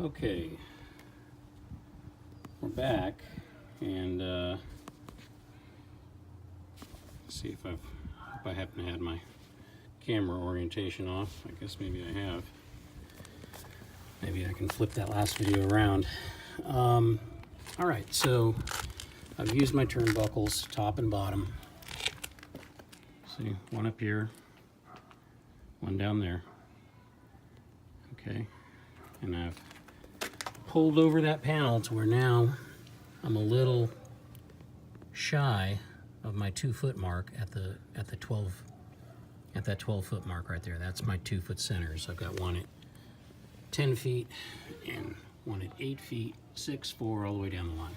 Okay, we're back, and see if I happen to have my camera orientation off. I guess maybe I have. Maybe I can flip that last video around. All right, so I've used my turnbuckles, top and bottom. See, one up here, one down there. Okay, and I've pulled over that panel to where now I'm a little shy of my 2-foot mark at that 12-foot mark right there. That's my 2-foot centers. I've got one at 10 feet and one at 8 feet, 6, 4, all the way down the line.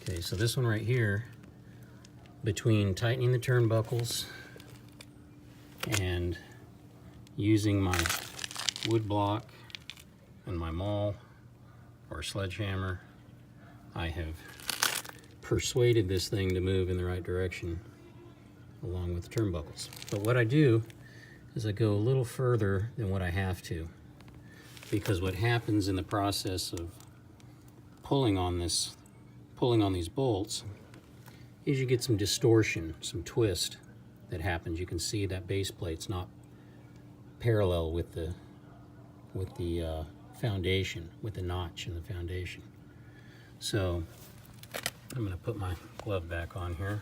Okay, so this one right here, between tightening the turnbuckles and using my wood block and my maul or sledgehammer, I have persuaded this thing to move in the right direction along with the turnbuckles. But what I do is I go a little further than what I have to, because what happens in the process of pulling on these bolts is you get some distortion, some twist that happens. You can see that base plate's not parallel with the foundation, with the notch in the foundation. So I'm going to put my glove back on here,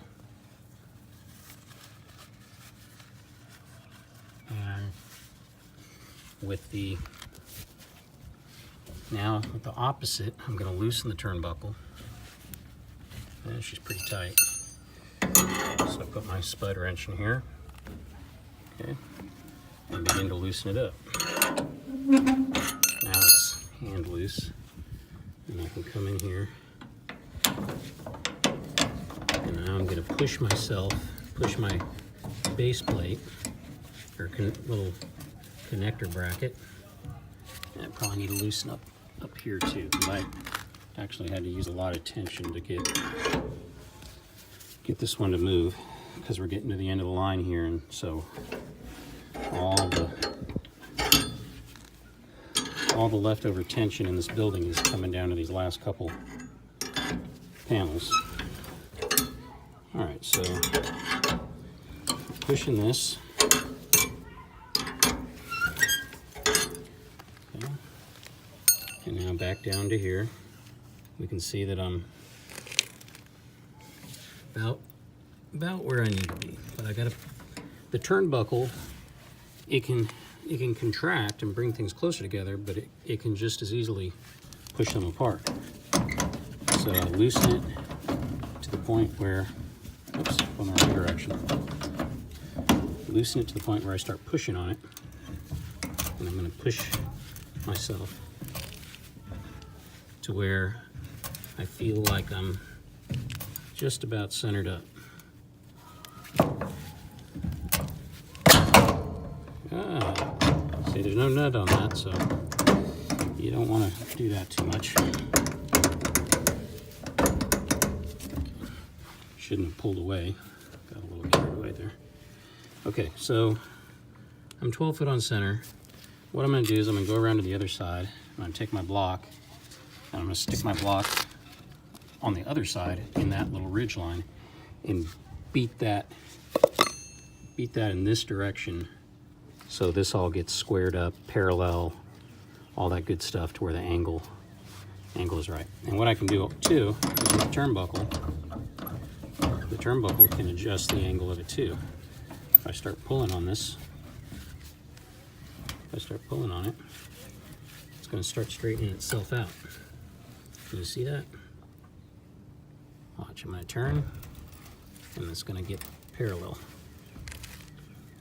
and with the opposite, I'm going to loosen the turnbuckle. And she's pretty tight, so I put my spud wrench in here, okay, and begin to loosen it up. Now it's hand loose, and I can come in here, and now I'm going to push my base plate, or little connector bracket, and I probably need to loosen up here too, because I actually had to use a lot of tension to get this one to move, because we're getting to the end of the line here, and so all the leftover tension in this building is coming down to these last couple panels. All right, so pushing this. Okay. And now back down to here. We can see that I'm about where I need to be. But I got the turnbuckle, it can contract and bring things closer together, but it can just as easily push them apart. So I loosen it to the point where, oops, going the wrong direction. Loosen it to the point where I start pushing on it, and I'm going to push myself to where I feel like I'm just about centered up. See, there's no nut on that, so you don't want to do that too much. Shouldn't have pulled away. Got a little carried away there. Okay, so I'm 12 foot on center. What I'm going to do is I'm going to go around to the other side. I'm going to take my block, and I'm going to stick my block on the other side in that little ridge line and beat that in this direction, so this all gets squared up, parallel, all that good stuff to where the angle is right. And what I can do too is with the turnbuckle can adjust the angle of it too. If I start pulling on this, it's going to start straightening itself out. Can you see that? Watch, I'm going to turn, and it's going to get parallel.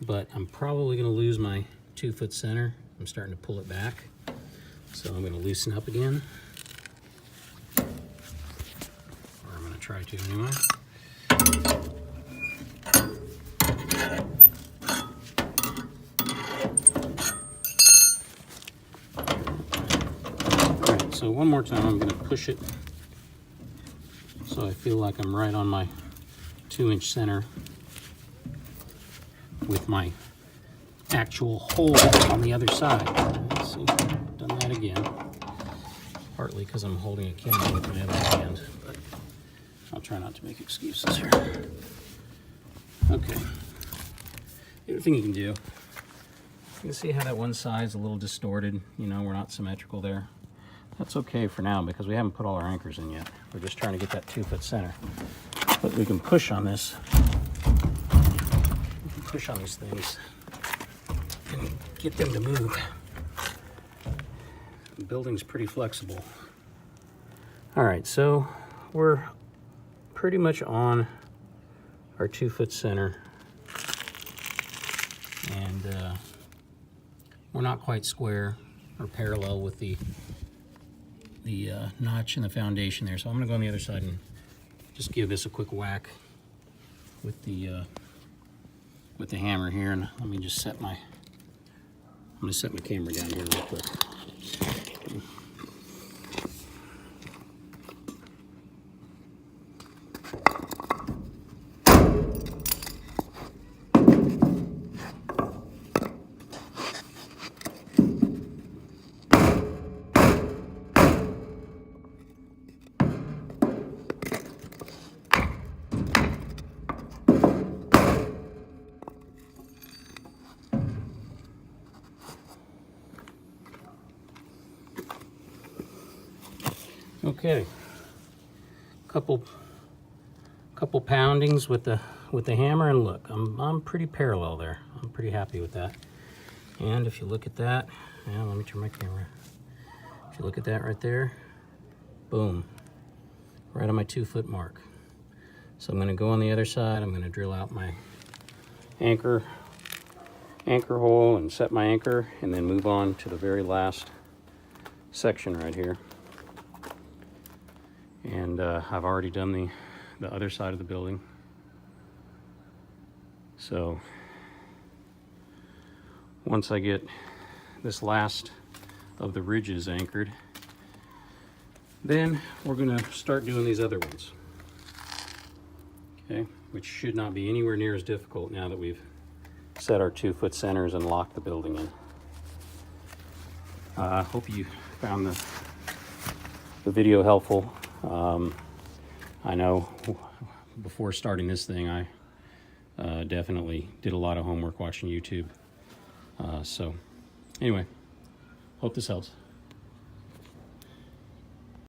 But I'm probably going to lose my 2-foot center. I'm starting to pull it back. So I'm going to loosen up again. Or I'm going to try to anyway. Alright, so one more time I'm going to push it so I feel like I'm right on my 2-inch center with my actual hole on the other side. Let's see, done that again. partly because I'm holding a camera with my other hand, but I'll try not to make excuses here. Okay. The other thing you can do, you can see how that one side's a little distorted. You know, we're not symmetrical there. That's okay for now because we haven't put all our anchors in yet. We're just trying to get that 2-foot center. But we can push on this. We can push on these things and get them to move. The building's pretty flexible. All right, so we're pretty much on our 2-foot center. And we're not quite square or parallel with the notch in the foundation there. So I'm gonna go on the other side and just give this a quick whack with the hammer here. And let me just set my, I'm gonna set my camera down here real quick. Okay, couple poundings with the hammer, and look, I'm pretty parallel there. I'm pretty happy with that. And if you look at that, yeah, let me turn my camera. If you look at that right there, boom, right on my 2-foot mark. So I'm going to go on the other side. I'm going to drill out my anchor hole and set my anchor, and then move on to the very last section right here. And I've already done the other side of the building. So once I get this last of the ridges anchored, then we're gonna start doing these other ones. Okay, which should not be anywhere near as difficult now that we've set our 2-foot centers and locked the building in. I hope you found the video helpful. I know before starting this thing, I definitely did a lot of homework watching YouTube. So anyway, hope this helps.